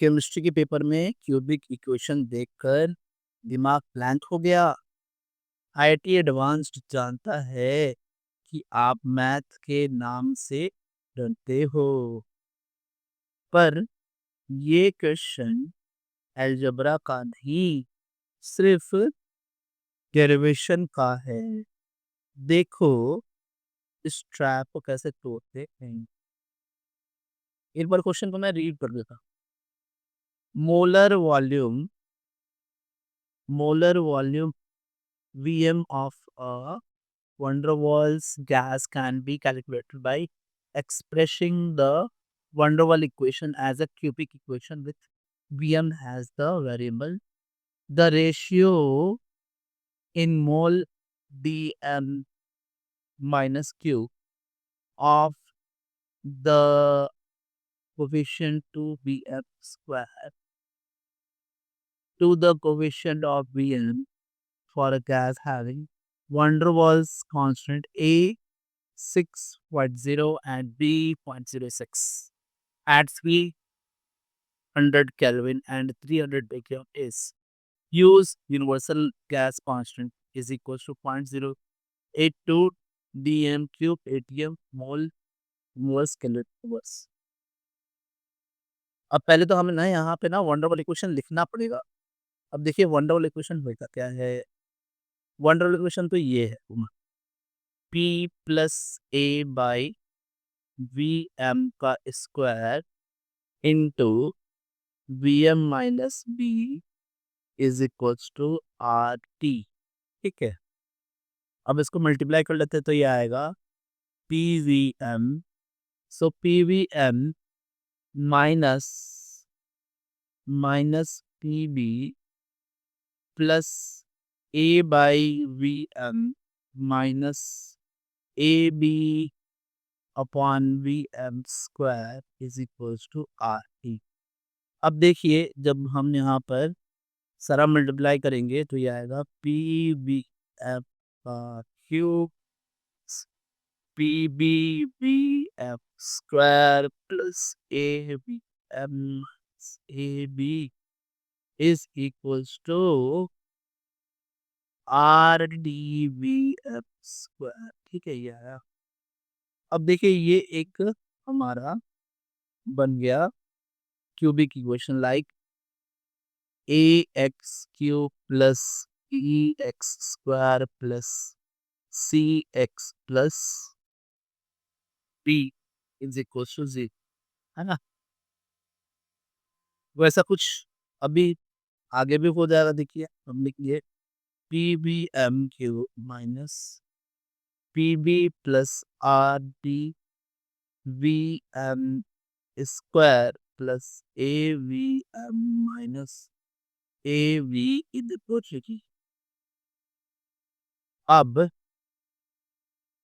Chemistry के paper में cubic equation देखकर दिमाग ब्लैंक हो गया। आईआईटी एडवांस्ड जानता है कि आप मैथ के नाम से डरते हो, पर ये क्वेश्चन अलजेब्रा का नहीं, सिर्फ डेरिवेशन का है। देखो इस ट्रैप को कैसे तोड़ते हैं। एक बार क्वेश्चन को मैं रीड कर देता। Molar volume molar volume Vm of a van der Waals gas can be calculated by expressing the van der Waals equation as a cubic equation with Vm as the variable. The ratio in mole Dm minus Q of the coefficient to Vm square to the coefficient of Vm for a gas having van der Waals constant A 6.0 and B 0.06 at 300 Kelvin and 300 becquerel is. Use universal gas constant is equals to 0.082 dm cube atm mole inverse Kelvin inverse. अब पहले तो हमें ना यहाँ पे ना वंडरवल equation लिखना पड़ेगा। अब देखिए वंडरवल इक्वेशन होगा क्या है। वंडरवल इक्वेशन तो ये है, P plus A by V M का square into V M minus B is equals to R T. ठीक है, अब इसको मल्टीप्लाई कर लेते हैं तो ये आएगा P V M. So P V M minus minus P B plus A by V M minus A B upon V M square is equals to R T. अब देखिए जब हम यहाँ पर सारा मल्टीप्लाई करेंगे तो ये आएगा पी बी एफ का cube P B B F square plus A B M A B is equals to R D B F square. ठीक है, ये आया। अब देखिए ये एक हमारा बन गया cubic equation like A X cube plus E X square plus C X plus B is equal to G, है ना। वैसा कुछ अभी आगे भी हो जाएगा। देखिए हम लिखिए P B M Q minus P B plus R D V M square plus A V M minus A V इन लिखिए। अब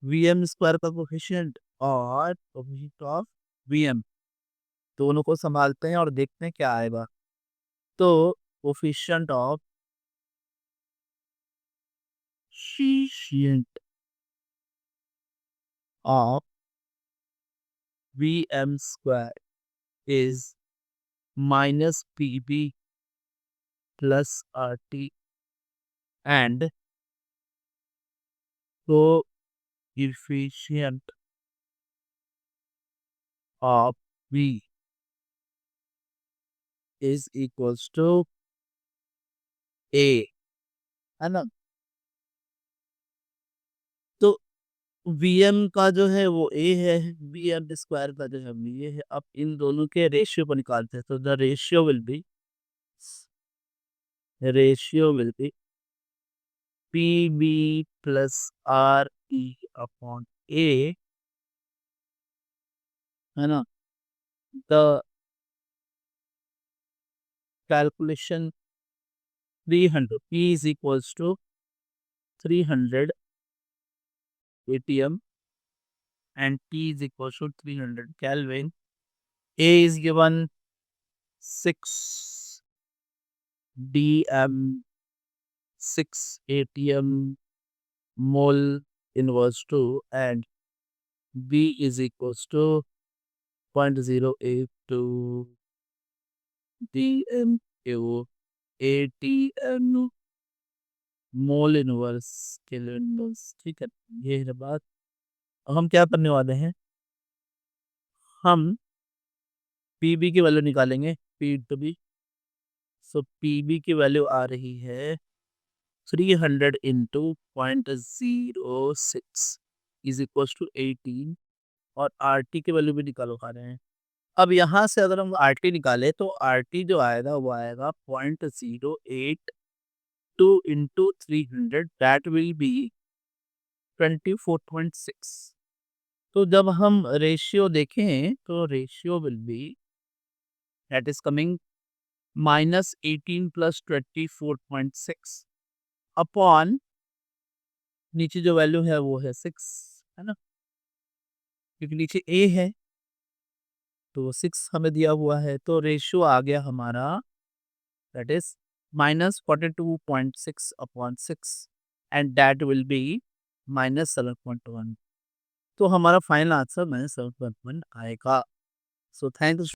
वी एम स्क्वायर का कोफिशिएंट और कोफिशिएंट ऑफ वी एम दोनों को संभालते हैं और देखते हैं क्या आएगा। तो coefficient of coefficient of V M square is minus P B plus R T and coefficient of V is equals to A, है ना। तो Vm का जो है वो a है, Vm स्क्वायर का जो है ये है। अब इन दोनों के रेशियो को निकालते हैं तो the ratio will be P B plus R E upon A, है ना। The calculation 300 p is equals to 300 atm and T is equals to 300 Kelvin. A is given 6 dm 6 atm mole inverse 2 and B is equals to 0.082 DMU ATM mole inverse kilo inverse, ठीक है, ये है बात। अब हम क्या करने वाले हैं, हम पीबी की वैल्यू निकालेंगे, P to B. So P B की वैल्यू आ रही है 300 इंटू 0.06 इज इक्वल टू 18, और आर टी की वैल्यू भी निकालो खा रहे हैं। अब यहाँ से अगर हम आर टी निकाले तो आर टी जो आएगा वो आएगा 0.082 इंटू 300, दैट विल बी 24.6। तो जब हम रेशियो देखें तो ratio will B that is coming -18 plus 24.6 upon नीचे जो वैल्यू है वो है 6, है ना, क्योंकि नीचे ए है तो 6 हमें दिया हुआ है, तो रेशियो आ गया हमारा that is -42.6 upon 6, and that will be -7.1। तो हमारा फाइनल आंसर -7.1 आएगा। So thanks.